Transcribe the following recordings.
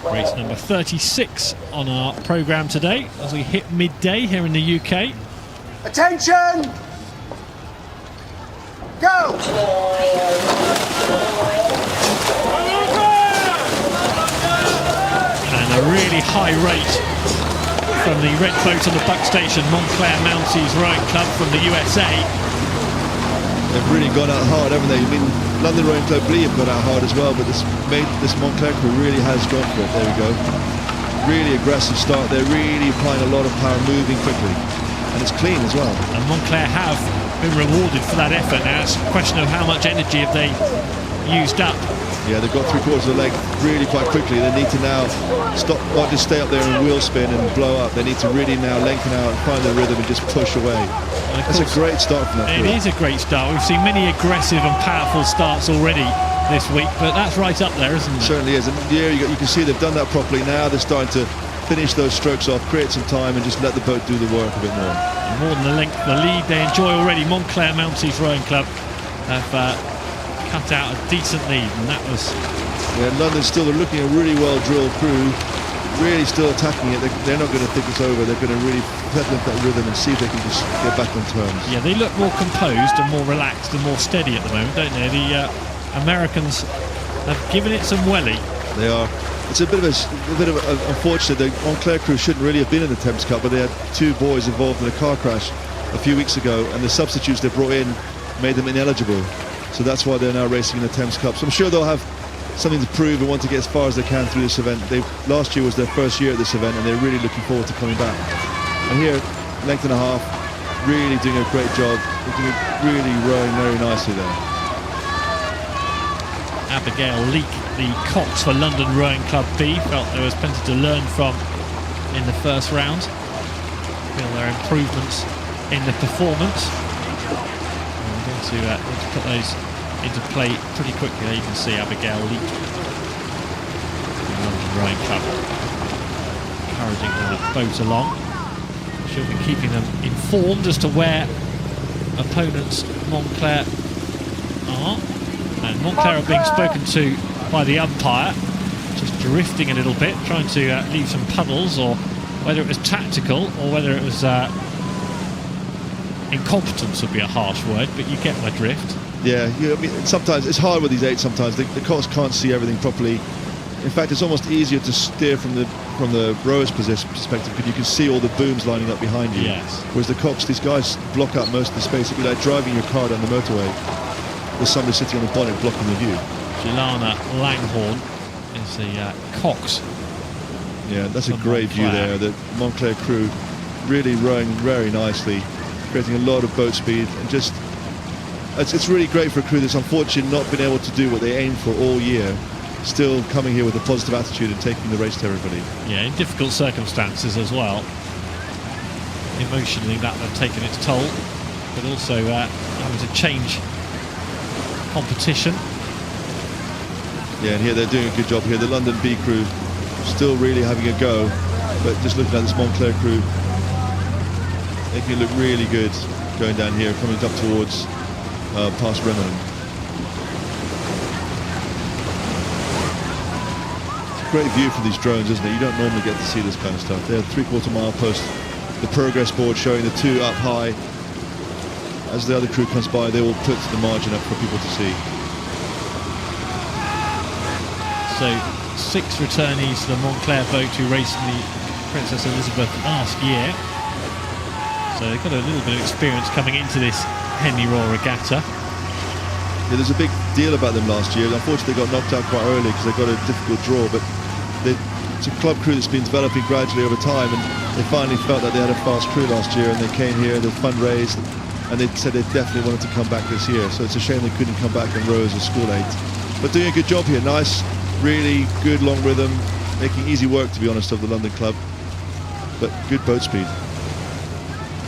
Race number 36 on our programme today as we hit midday here in the UK. Attention! Go! And a really high rate from the red boat on the buck station, Montclair Mounties Rowing Club from the USA. They've really gone out hard, haven't they? I mean, London Rowing Club Lee have gone out hard as well, but this Montclair crew really has gone for it. There we go. Really aggressive start. They're really applying a lot of power, moving quickly. And it's clean as well. And Montclair have been rewarded for that effort. Now it's a question of how much energy have they used up. Yeah, they've got 3/4 of the leg really quite quickly. They need to now stop, not just stay up there and wheel spin and blow up. They need to really now lengthen out and find their rhythm and just push away. That's a great start from that crew. It is a great start. We've seen many aggressive and powerful starts already this week, but that's right up there, isn't it? It certainly is. And yeah, you can see they've done that properly. Now they're starting to finish those strokes off, create some time, and just let the boat do the work a bit more. And more than the length, the lead they enjoy already. Montclair Mounties Rowing Club have cut out a decent lead, and that was... Yeah, London still are looking at a really well-drilled crew, really still attacking it. They're not going to think it's over. They're going to really settle up that rhythm and see if they can just get back on terms. Yeah, they look more composed and more relaxed and more steady at the moment, don't they? The Americans have given it some welly. They are. It's a bit of unfortunate. The Montclair crew shouldn't really have been in the Thames Cup, but they had 2 boys involved in a car crash a few weeks ago, and the substitutes they brought in made them ineligible. So that's why they're now racing in the Thames Cup. So I'm sure they'll have something to prove and want to get as far as they can through this event. Last year was their first year at this event, and they're really looking forward to coming back. And here, length and a half, really doing a great job. Really rowing very nicely there. Abigail Leake, the Cox for London Rowing Club B, felt there was plenty to learn from in the first round. Feel their improvements in the performance. To put those into play pretty quickly. There you can see Abigail Leake, the London Rowing Club, encouraging the boat along. She'll be keeping them informed as to where opponents Montclair are. And Montclair are being spoken to by the umpire, just drifting a little bit, trying to leave some puddles, or whether it was tactical or whether it was incompetence would be a harsh word, but you get my drift. Yeah, I mean, sometimes it's hard with these 8. Sometimes the Cox can't see everything properly. In fact, it's almost easier to steer from the rower's perspective, because you can see all the booms lining up behind you. Yes. Whereas the Cox, these guys block up most of the space. It'd be like driving your car down the motorway. There's somebody sitting on the bonnet blocking the view. Gilana Langhorn is the Cox. Yeah, that's a great view there. The Montclair crew really rowing very nicely, creating a lot of boat speed, and just it's really great for a crew that's unfortunately not been able to do what they aimed for all year, still coming here with a positive attitude and taking the race to everybody. Yeah, in difficult circumstances as well. Emotionally that have taken its toll, but also having to change competition. Yeah, and here they're doing a good job here. The London B crew still really having a go, but just looking at this Montclair crew, making it look really good going down here, coming up towards past Remelin. It's a great view from these drones, isn't it? You don't normally get to see this kind of stuff. They're 3/4 mile post, the progress board showing the 2 up high. As the other crew comes by, they will put the margin up for people to see. So 6 returnees to the Montclair boat who raced the Princess Elizabeth last year. So they've got a little bit of experience coming into this Henley Royal Regatta. Yeah, there's a big deal about them last year. Unfortunately, they got knocked out quite early because they got a difficult draw, but it's a club crew that's been developing gradually over time, and they finally felt that they had a fast crew last year, and they came here, they fundraised, and they said they definitely wanted to come back this year. So it's a shame they couldn't come back and row as a school 8. But doing a good job here. Nice, really good long rhythm, making easy work, to be honest, of the London club. But good boat speed.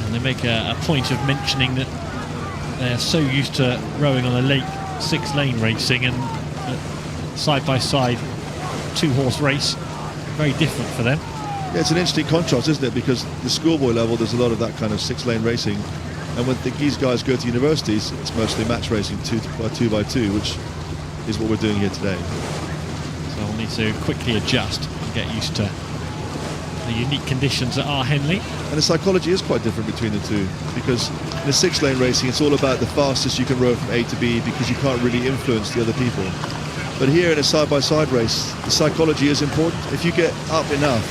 And they make a point of mentioning that they're so used to rowing on a lake, 6-lane racing, and side-by-side 2-horse race, very different for them. Yeah, it's an interesting contrast, isn't it? Because the schoolboy level, there's a lot of that kind of 6-lane racing. And when these guys go to universities, it's mostly match racing 2x2, which is what we're doing here today. So we'll need to quickly adjust. get used to the unique conditions that are Henley. And the psychology is quite different between the two, because in the 6-lane racing it's all about the fastest you can row from A to B, because you can't really influence the other people. But here in a side-by-side race, the psychology is important. If you get up enough,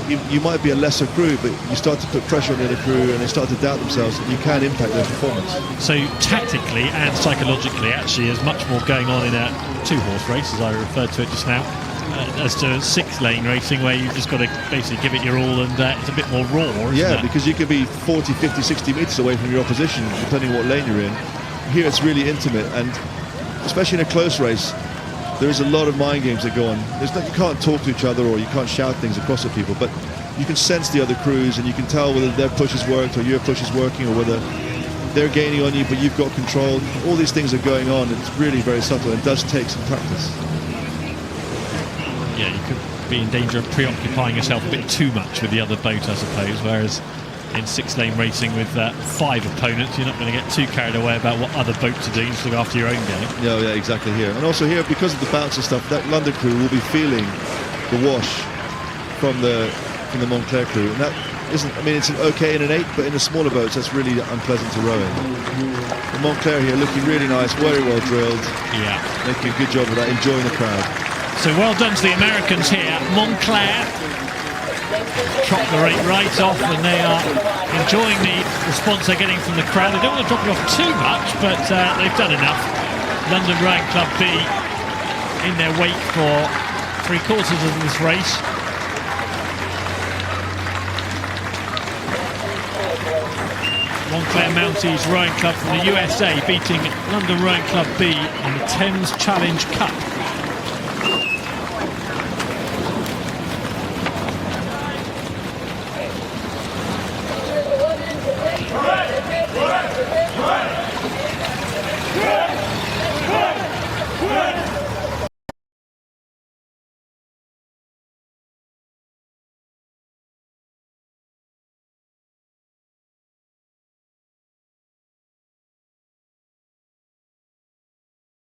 you might be a lesser crew, but you start to put pressure on the other crew and they start to doubt themselves, and you can impact their performance. So tactically and psychologically, actually, there's much more going on in a 2-horse race, as I referred to it just now, as to 6-lane racing, where you've just got to basically give it your all, and it's a bit more raw, isn't it? Because you can be 40, 50, 60 metres away from your opposition, depending what lane you're in. Here it's really intimate, and especially in a close race, there is a lot of mind games that go on. You can't talk to each other, or you can't shout things across at people, but you can sense the other crews, and you can tell whether their push has worked or your push is working, or whether they're gaining on you but you've got control. All these things are going on. It's really very subtle, and it does take some practice. Yeah, you could be in danger of preoccupying yourself a bit too much with the other boat, I suppose, whereas in 6-lane racing with 5 opponents, you're not going to get too carried away about what other boats are doing. Just look after your own game. Yeah, exactly here. And also here, because of the bounce and stuff, that London crew will be feeling the wash from the Montclair crew. And that isn't, I mean, it's okay in an 8, but in the smaller boats, that's really unpleasant to row in. The Montclair here looking really nice, very well drilled. Yeah. Making a good job of that, enjoying the crowd. So well done to the Americans here. Montclair chop the rate right off, and they are enjoying the response they're getting from the crowd. They don't want to drop it off too much, but they've done enough. London Rowing Club B in their wake for 3/4 of this race. Montclair Mounties Rowing Club from the USA beating London Rowing Club B in the Thames Challenge Cup.